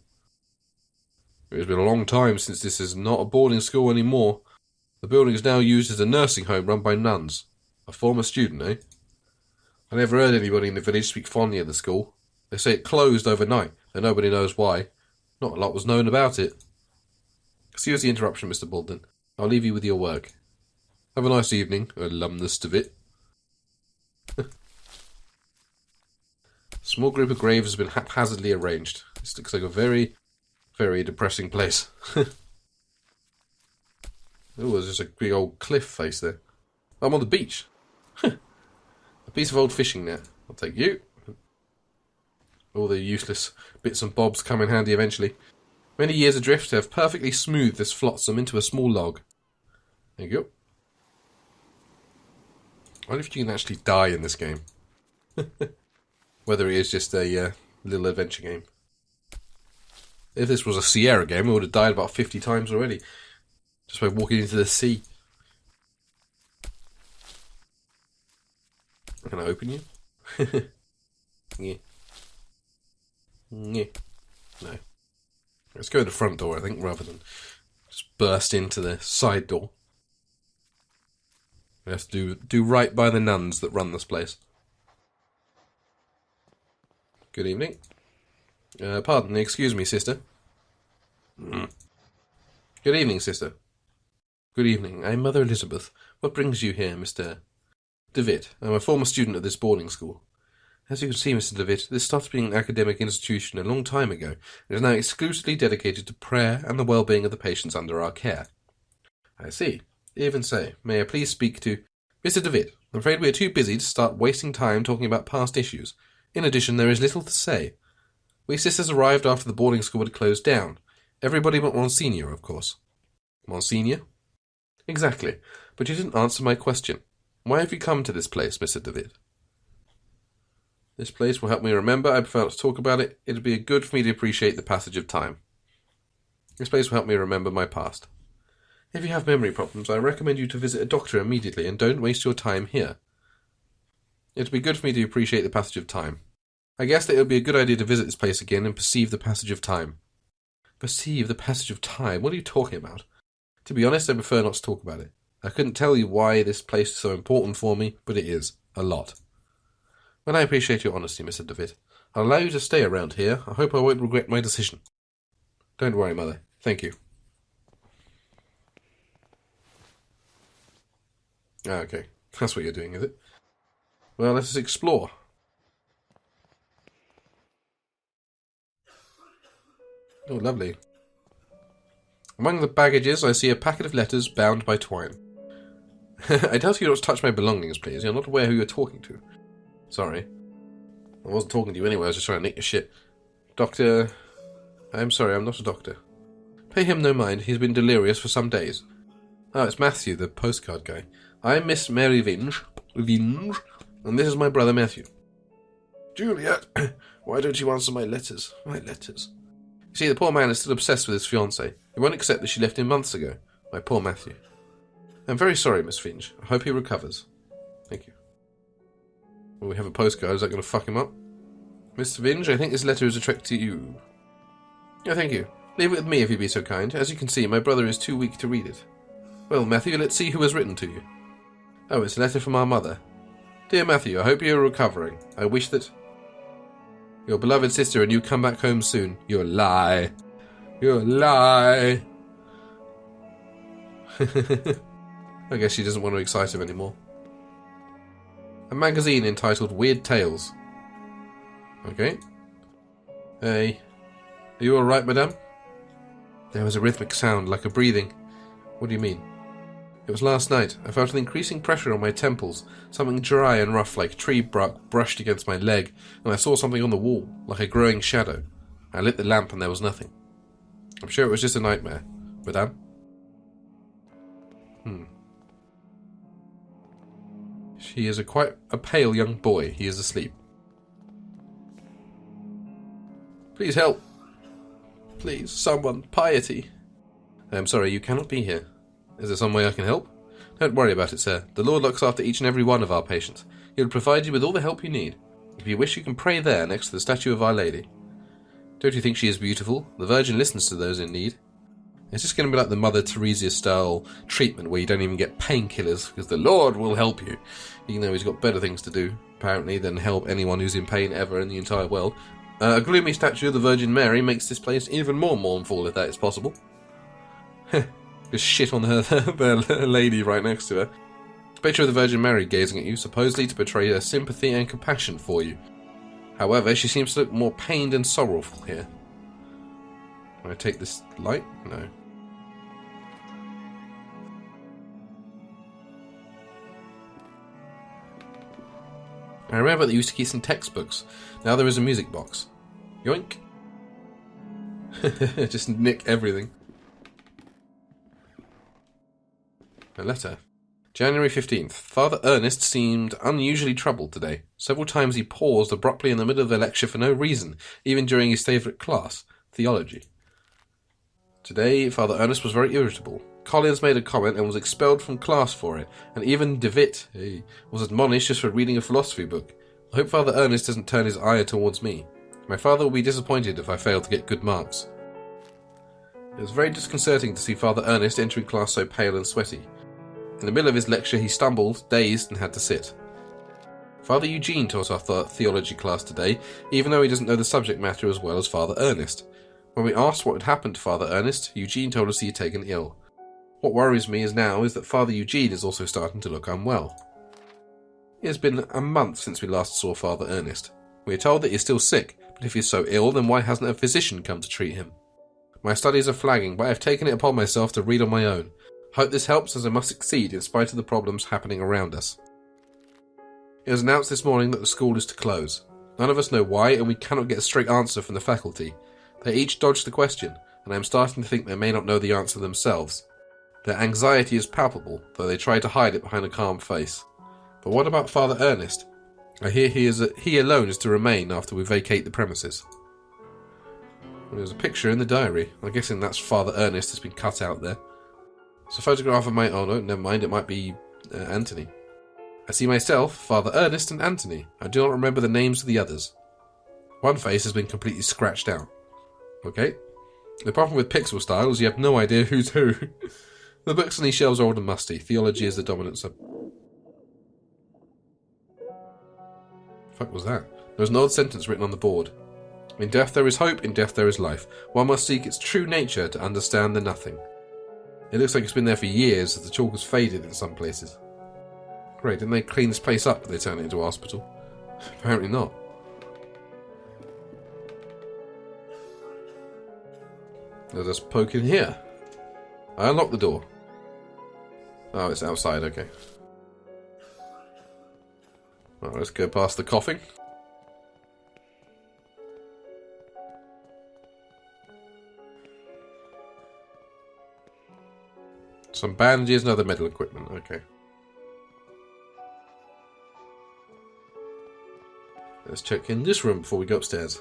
It has been a long time since this is not a boarding school anymore. The building is now used as a nursing home run by nuns. A former student, eh? I never heard anybody in the village speak fondly of the school. They say it closed overnight, and nobody knows why. Not a lot was known about it. Excuse the interruption, Mr. Baldwin. I'll leave you with your work. Have a nice evening, alumnus DeWitt. Small group of graves has been haphazardly arranged. This looks like a very, very depressing place. Oh, there's just a big old cliff face there. I'm on the beach. A piece of old fishing net. I'll take you. All the useless bits and bobs come in handy eventually. Many years adrift have perfectly smoothed this flotsam into a small log. There you go. I wonder if you can actually die in this game. Whether it is just a little adventure game. If this was a Sierra game, I would have died about 50 times already. Just by walking into the sea. Can I open you? Yeah. Yeah. No. Let's go to the front door, I think, rather than just burst into the side door. We have to do right by the nuns that run this place. Good evening. Pardon me, excuse me, sister. Good evening, sister. Good evening. I'm Mother Elizabeth. What brings you here, Mr. DeWitt? I'm a former student at this boarding school. As you can see, Mr. DeWitt, this stopped being an academic institution a long time ago. It is now exclusively dedicated to prayer and the well-being of the patients under our care. I see. Even so, may I please speak to Mr. DeWitt? I'm afraid we are too busy to start wasting time talking about past issues. In addition, there is little to say. We sisters arrived after the boarding school had closed down. Everybody but Monsignor, of course. Monsignor? Exactly. But you didn't answer my question. Why have you come to this place, Mr. DeWitt? This place will help me remember. I prefer not to talk about it. It would be good for me to appreciate the passage of time. This place will help me remember my past. If you have memory problems, I recommend you to visit a doctor immediately and don't waste your time here. It would be good for me to appreciate the passage of time. I guess that it would be a good idea to visit this place again and perceive the passage of time. Perceive the passage of time? What are you talking about? To be honest, I prefer not to talk about it. I couldn't tell you why this place is so important for me, but it is. A lot. Well, I appreciate your honesty, Mr. DeWitt. I'll allow you to stay around here. I hope I won't regret my decision. Don't worry, Mother. Thank you. Ah, okay. That's what you're doing, is it? Well, let us explore. Oh, lovely. Among the baggages, I see a packet of letters bound by twine. I doubt you not to touch my belongings, please. You're not aware who you're talking to. Sorry. I wasn't talking to you anyway, I was just trying to nick your shit. Doctor... I'm sorry, I'm not a doctor. Pay him no mind, he's been delirious for some days. Oh, it's Matthew, the postcard guy. I'm Miss Mary Vinge, and this is my brother Matthew. Juliet, why don't you answer my letters? My letters. You see, the poor man is still obsessed with his fiancée. He won't accept that she left him months ago. My poor Matthew. I'm very sorry, Miss Finch. I hope he recovers. Thank you. Well, we have a postcard. Is that going to fuck him up? Mr. Vinge, I think this letter is addressed to you. Oh, thank you. Leave it with me if you'd be so kind. As you can see, my brother is too weak to read it. Well, Matthew, let's see who has written to you. Oh, it's a letter from our mother. Dear Matthew, I hope you are recovering. I wish that your beloved sister and you come back home soon. You lie. You lie. I guess she doesn't want to excite him anymore. A magazine entitled Weird Tales. Okay. Hey. Are you alright, madame? There was a rhythmic sound, like a breathing. What do you mean? It was last night. I felt an increasing pressure on my temples, something dry and rough like tree bark brushed against my leg, and I saw something on the wall, like a growing shadow. I lit the lamp and there was nothing. I'm sure it was just a nightmare. Madame? She is quite a pale young boy. He is asleep. Please help. Please, someone. Piety. I am sorry, you cannot be here. Is there some way I can help? Don't worry about it, sir. The Lord looks after each and every one of our patients. He will provide you with all the help you need. If you wish, you can pray there, next to the statue of Our Lady. Don't you think she is beautiful? The Virgin listens to those in need. It's just going to be like the Mother Teresa-style treatment where you don't even get painkillers, because the Lord will help you. Even though he's got better things to do, apparently, than help anyone who's in pain ever in the entire world. A gloomy statue of the Virgin Mary makes this place even more mournful, if that is possible. Just shit on the lady right next to her. Picture of the Virgin Mary gazing at you, supposedly to portray her sympathy and compassion for you. However, she seems to look more pained and sorrowful here. Can I take this light? No. I remember they used to keep some textbooks. Now there is a music box. Yoink. Just nick everything. A letter. January 15th. Father Ernest seemed unusually troubled today. Several times he paused abruptly in the middle of a lecture for no reason, even during his favourite class, theology. Today, Father Ernest was very irritable. Collins made a comment and was expelled from class for it, and even DeWitt was admonished just for reading a philosophy book. I hope Father Ernest doesn't turn his ire towards me. My father will be disappointed if I fail to get good marks. It was very disconcerting to see Father Ernest entering class so pale and sweaty. In the middle of his lecture he stumbled, dazed, and had to sit. Father Eugene taught our theology class today, even though he doesn't know the subject matter as well as Father Ernest. When we asked what had happened to Father Ernest, Eugene told us he had taken ill. What worries me is that Father Eugene is also starting to look unwell. It has been a month since we last saw Father Ernest. We are told that he is still sick, but if he is so ill, then why hasn't a physician come to treat him? My studies are flagging, but I have taken it upon myself to read on my own. Hope this helps, as I must succeed in spite of the problems happening around us. It was announced this morning that the school is to close. None of us know why, and we cannot get a straight answer from the faculty. They each dodged the question, and I am starting to think they may not know the answer themselves. Their anxiety is palpable, though they try to hide it behind a calm face. But what about Father Ernest? I hear he alone is to remain after we vacate the premises. There's a picture in the diary. I'm guessing that's Father Ernest that's been cut out there. It's a photograph of my... Oh no, never mind, it might be Anthony. I see myself, Father Ernest, and Anthony. I do not remember the names of the others. One face has been completely scratched out. Okay. The problem with pixel style is you have no idea who's who. The books on these shelves are old and musty. Theology is the dominant sub... Fuck was that? There was an odd sentence written on the board. In death there is hope, in death there is life. One must seek its true nature to understand the nothing. It looks like it's been there for years, as the chalk has faded in some places. Great, didn't they clean this place up when they turned it into a hospital? Apparently not. Let us poke in here. I unlock the door. Oh, it's outside, okay. Well, let's go past the coughing. Some bandages and other medical equipment, okay. Let's check in this room before we go upstairs.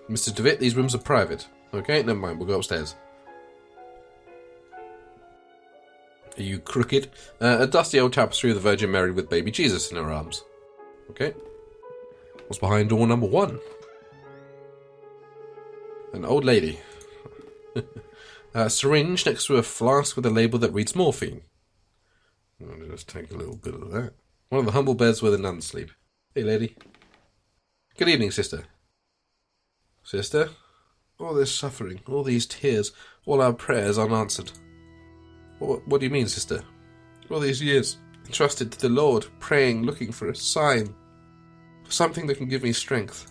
Mr. DeWitt, these rooms are private. Okay, never mind, we'll go upstairs. Are you crooked? A dusty old tapestry of the Virgin Mary with baby Jesus in her arms. Okay. What's behind door number 1? An old lady. A syringe next to a flask with a label that reads morphine. I'll just take a little bit of that. One of the humble beds where the nuns sleep. Hey, lady. Good evening, sister. Sister? All this suffering, all these tears, all our prayers unanswered. What do you mean, sister? All these years, entrusted to the Lord, praying, looking for a sign, for something that can give me strength.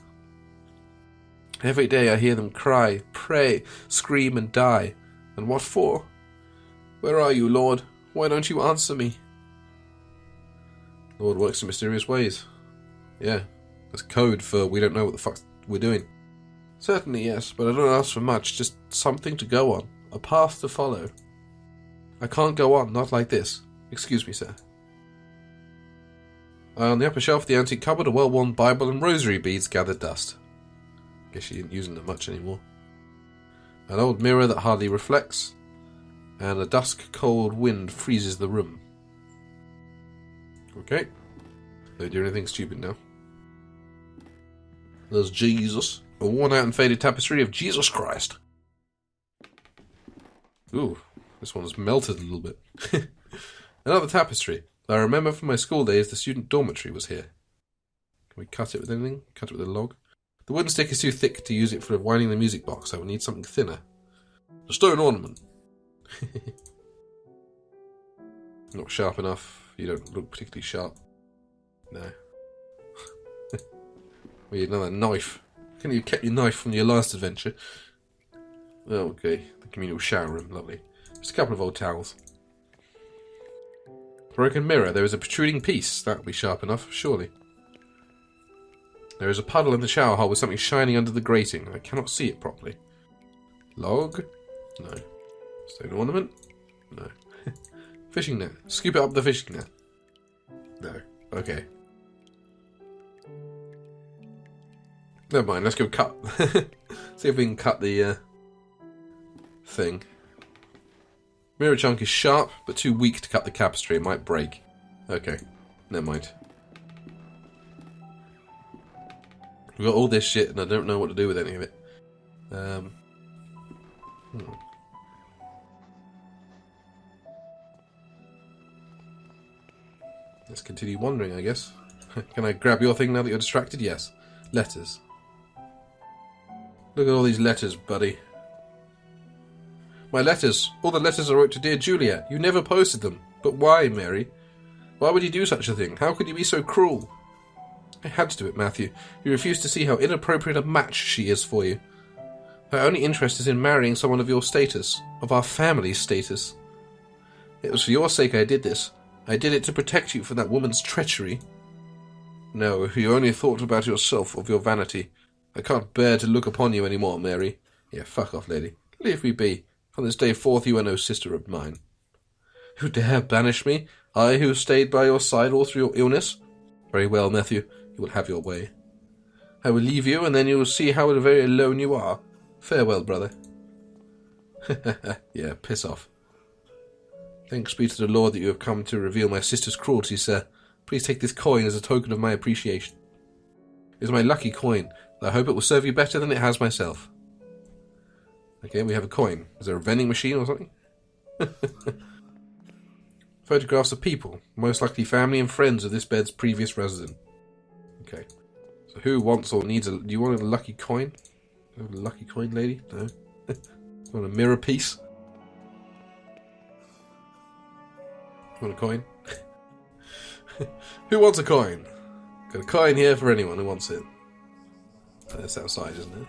Every day I hear them cry, pray, scream and die. And what for? Where are you, Lord? Why don't you answer me? Lord works in mysterious ways. Yeah, that's code for we don't know what the fuck we're doing. Certainly, yes, but I don't ask for much, just something to go on, a path to follow. I can't go on, not like this. Excuse me, sir. On the upper shelf of the antique cupboard, a well-worn Bible and rosary beads gathered dust. Guess she isn't using them much anymore. An old mirror that hardly reflects, and a dusk-cold wind freezes the room. Okay. Don't do anything stupid now. There's Jesus. A worn-out and faded tapestry of Jesus Christ. Ooh, this one's melted a little bit. Another tapestry. I remember from my school days the student dormitory was here. Can we cut it with anything? Cut it with a log? The wooden stick is too thick to use it for winding the music box. I would need something thinner. A stone ornament. Not sharp enough. You don't look particularly sharp. No. We need another knife. Can you kept your knife from your last adventure? Oh, okay. The communal shower room. Lovely. Just a couple of old towels. Broken mirror. There is a protruding piece. That will be sharp enough, surely. There is a puddle in the shower hole with something shining under the grating. I cannot see it properly. Log? No. Stone ornament? No. Fishing net. Scoop it up the fishing net. No. Okay. Never mind, let's go cut. See if we can cut the thing. Mirror chunk is sharp, but too weak to cut the tapestry. It might break. Okay. Never mind. We've got all this shit and I don't know what to do with any of it. Let's continue wandering, I guess. Can I grab your thing now that you're distracted? Yes. Letters. Look at all these letters, buddy. My letters. All the letters I wrote to dear Juliet. You never posted them. But why, Mary? Why would you do such a thing? How could you be so cruel? I had to do it, Matthew. You refuse to see how inappropriate a match she is for you. Her only interest is in marrying someone of your status. Of our family's status. It was for your sake I did this. I did it to protect you from that woman's treachery. No, you only thought about yourself, of your vanity. I can't bear to look upon you any more, Mary. Yeah, fuck off, lady. Leave me be. From this day forth you are no sister of mine. You dare banish me? I who stayed by your side all through your illness? Very well, Matthew. You will have your way. I will leave you, and then you will see how very alone you are. Farewell, brother. Yeah, piss off. Thanks be to the Lord that you have come to reveal my sister's cruelty, sir. Please take this coin as a token of my appreciation. It is my lucky coin. I hope it will serve you better than it has myself. Okay, we have a coin. Is there a vending machine or something? Photographs of people, most likely family and friends of this bed's previous resident. Okay. So who wants or needs a... Do you want a lucky coin? Do you have a lucky coin, lady? No? You want a mirror piece? You want a coin? Who wants a coin? Got a coin here for anyone who wants it. That's outside, isn't it?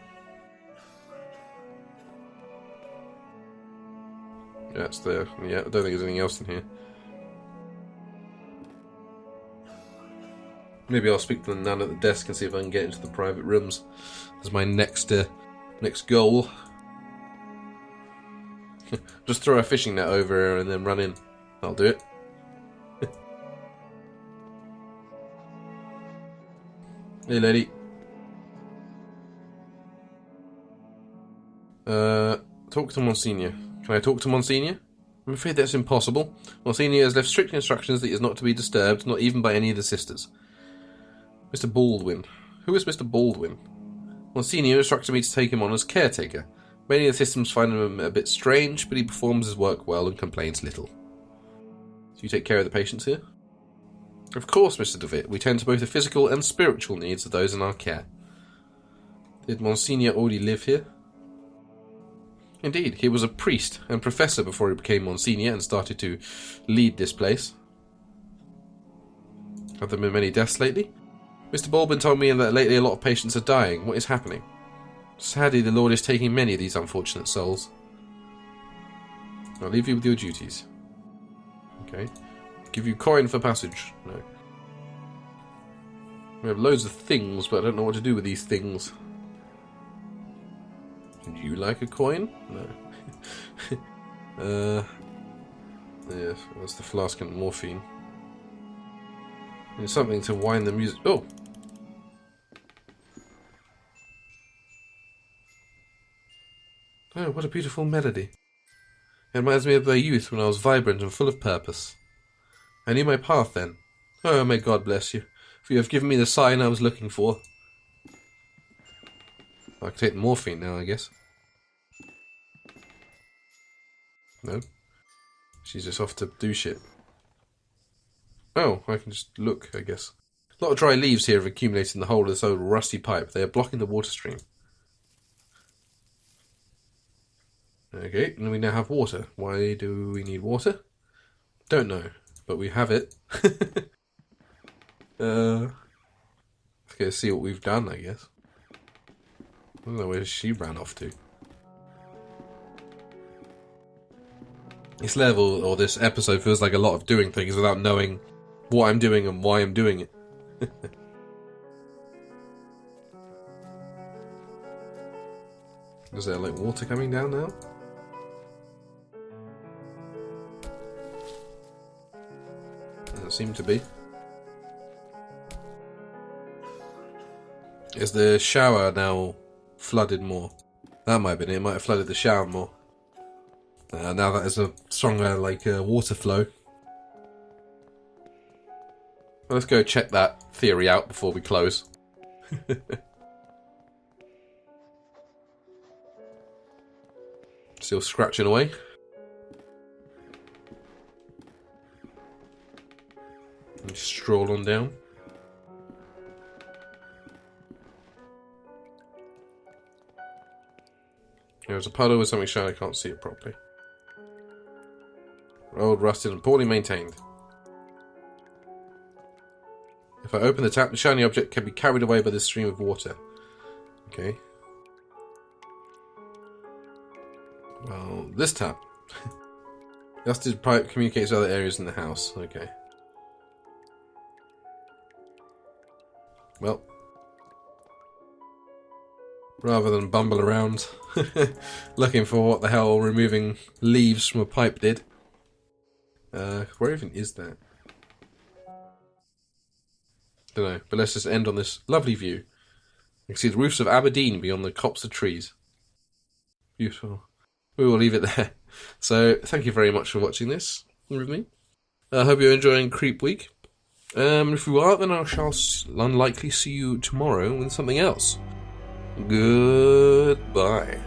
Yeah, it's there. Yeah, I don't think there's anything else in here. Maybe I'll speak to the nun at the desk and see if I can get into the private rooms. That's my next goal. Just throw a fishing net over her and then run in. I'll do it. Hey, lady. Talk to Monsignor. Can I talk to Monsignor? I'm afraid that's impossible. Monsignor has left strict instructions that he is not to be disturbed, not even by any of the sisters. Mr. Baldwin. Who is Mr. Baldwin? Monsignor instructed me to take him on as caretaker. Many of the systems find him a bit strange, but he performs his work well and complains little. Do you take care of the patients here? Of course, Mr. DeVitt. We tend to both the physical and spiritual needs of those in our care. Did Monsignor already live here? Indeed, he was a priest and professor before he became Monsignor and started to lead this place. Have there been many deaths lately? Mr. Baldwin told me that lately a lot of patients are dying. What is happening? Sadly, the Lord is taking many of these unfortunate souls. I'll leave you with your duties. Okay. Give you coin for passage. No. We have loads of things, but I don't know what to do with these things. Would you like a coin? No. Yes, that's the flask and morphine. There's something to wind the music. Oh! Oh, what a beautiful melody. It reminds me of my youth when I was vibrant and full of purpose. I knew my path then. Oh, may God bless you, for you have given me the sign I was looking for. I can take the morphine now, I guess. No? She's just off to do shit. Oh, I can just look, I guess. A lot of dry leaves here have accumulated in the hole of this old rusty pipe. They are blocking the water stream. Okay, and we now have water. Why do we need water? Don't know, but we have it. Let's go see what we've done, I guess. I don't know where she ran off to. This level, or this episode, feels like a lot of doing things without knowing what I'm doing and why I'm doing it. Is there, like, water coming down now? seem to be. Is the shower now flooded more? That might have been it. It might have flooded the shower more. Now that there's a stronger, water flow. Let's go check that theory out before we close. Still scratching away. And stroll on down. There's a puddle with something shiny, I can't see it properly. Old, rusted, and poorly maintained. If I open the tap, the shiny object can be carried away by the stream of water. Okay. Well, this tap. Rusted pipe communicates with other areas in the house. Okay. Well. Rather than bumble around looking for what the hell removing leaves from a pipe did. Where even is that? Don't know, but let's just end on this lovely view. You can see the roofs of Aberdeen beyond the copse of trees. Beautiful. We will leave it there. So, thank you very much for watching this with me. I hope you're enjoying Creep Week. If you are, then I shall unlikely see you tomorrow with something else. Goodbye.